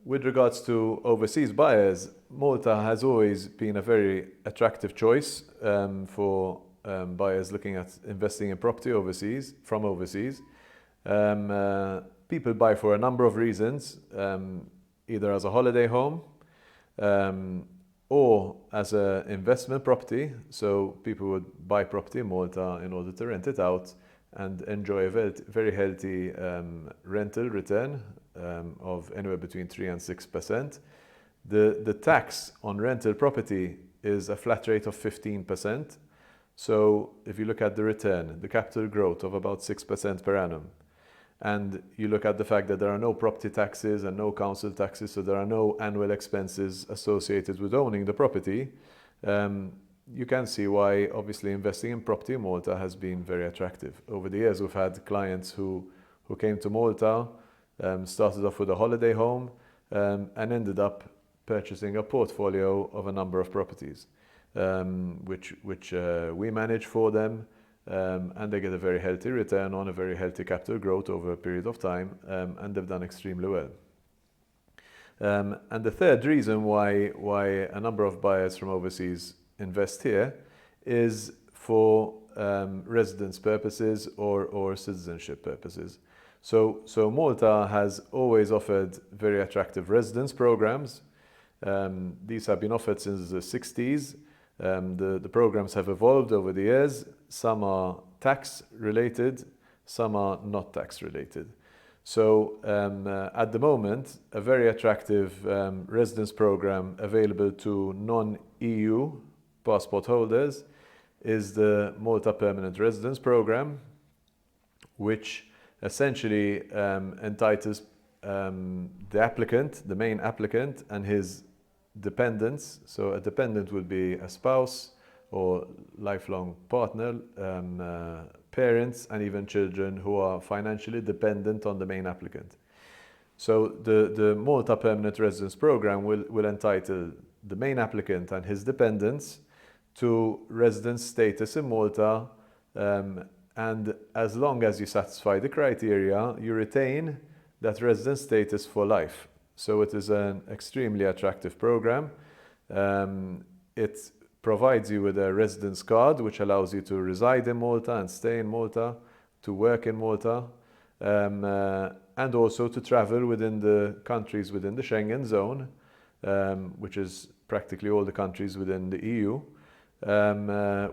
with regards to overseas buyers, Malta has always been a very attractive choice for buyers looking at investing in property from overseas. People buy for a number of reasons, either as a holiday home or as an investment property. So people would buy property in Malta in order to rent it out and enjoy a very healthy rental return of anywhere between 3 and 6%. The tax on rental property is a flat rate of 15%. So if you look at the return, the capital growth of about 6% per annum, and you look at the fact that there are no property taxes and no council taxes, so there are no annual expenses associated with owning the property, you can see why obviously investing in property in Malta has been very attractive. Over the years, we've had clients who came to Malta, started off with a holiday home, and ended up purchasing a portfolio of a number of properties, which we manage for them, and they get a very healthy return on a very healthy capital growth over a period of time, and they've done extremely well. And the third reason why a number of buyers from overseas invest here is for residence purposes or citizenship purposes. So Malta has always offered very attractive residence programs. These have been offered since the 60s. The programs have evolved over the years. Some are tax related, some are not tax related. So at the moment, a very attractive residence program available to non-EU passport holders is the Malta Permanent Residence Program, which essentially entitles the main applicant and his dependents. So a dependent would be a spouse or lifelong partner, parents, and even children who are financially dependent on the main applicant. So the Malta Permanent Residence Program will entitle the main applicant and his dependents to residence status in Malta, and as long as you satisfy the criteria, you retain that residence status for life. So it is an extremely attractive program. It provides you with a residence card, which allows you to reside in Malta and stay in Malta, to work in Malta, and also to travel within the countries within the Schengen zone, which is practically all the countries within the EU,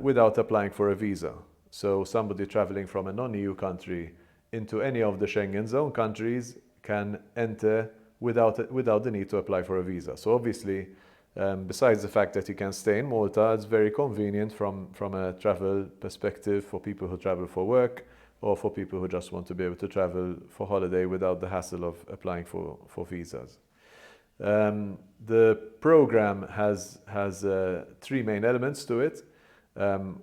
without applying for a visa. So somebody traveling from a non-EU country into any of the Schengen zone countries can enter without the need to apply for a visa. So obviously, besides the fact that you can stay in Malta, it's very convenient from a travel perspective for people who travel for work or for people who just want to be able to travel for holiday without the hassle of applying for visas. The program has three main elements to it.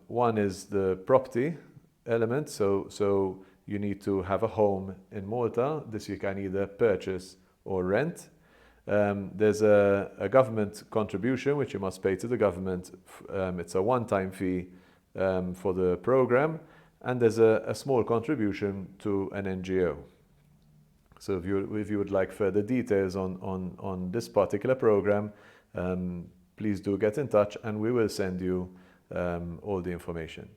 One is the property element, so you need to have a home in Malta. This you can either purchase or rent. There's a government contribution which you must pay to the government. It's a one-time fee for the program, and there's a small contribution to an NGO. So if you would like further details on this particular program, please do get in touch and we will send you all the information.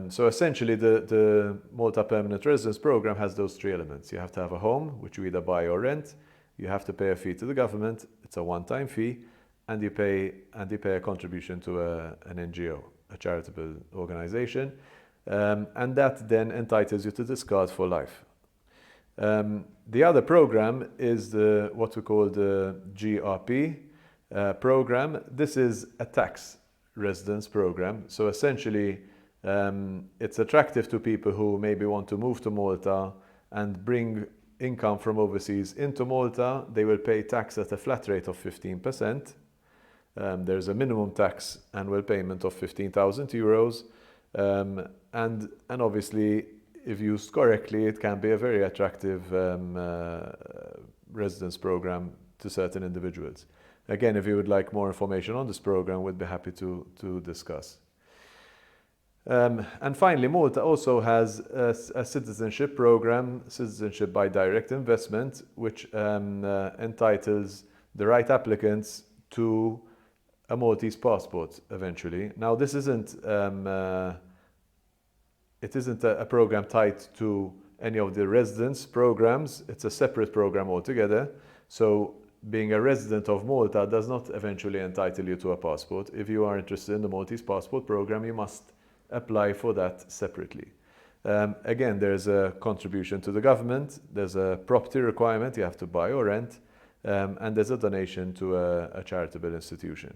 So essentially the Malta Permanent Residence Program has those three elements. You have to have a home, which you either buy or rent. You have to pay a fee to the government. It's a one-time fee, and you pay a contribution to an NGO, a charitable organization, and that then entitles you to this card for life. The other program is what we call the GRP program. This is a tax residence program. So essentially, it's attractive to people who maybe want to move to Malta and bring income from overseas into Malta. They will pay tax at a flat rate of 15%. There's a minimum tax annual payment of €15,000. And obviously, if used correctly, it can be a very attractive residence program to certain individuals. Again, if you would like more information on this program, we'd be happy to discuss. And finally, Malta also has a citizenship program, Citizenship by Direct Investment, which entitles the right applicants to a Maltese passport eventually. Now, this isn't it isn't a program tied to any of the residence programs. It's a separate program altogether. So being a resident of Malta does not eventually entitle you to a passport. If you are interested in the Maltese passport program, you must apply for that separately. Again, there's a contribution to the government, there's a property requirement, you have to buy or rent, and there's a donation to a charitable institution.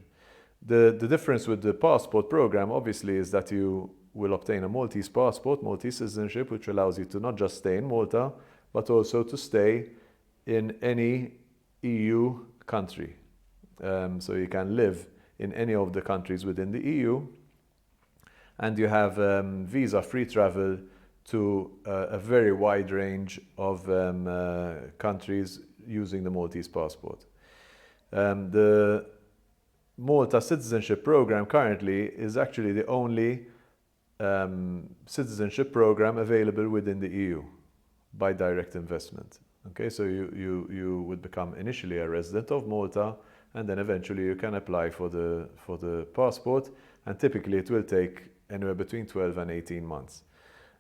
The difference with the passport program, obviously, is that you will obtain a Maltese passport, Maltese citizenship, which allows you to not just stay in Malta, but also to stay in any EU country. So you can live in any of the countries within the EU, and you have visa-free travel to a very wide range of countries using the Maltese passport. The Malta Citizenship Program currently is actually the only citizenship program available within the EU by direct investment. Okay, so you would become initially a resident of Malta, and then eventually you can apply for the passport, and typically it will take anywhere between 12 and 18 months.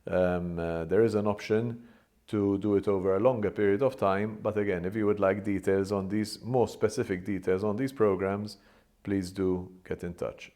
There is an option to do it over a longer period of time, but again, if you would like details on these, more specific details on these programs, please do get in touch.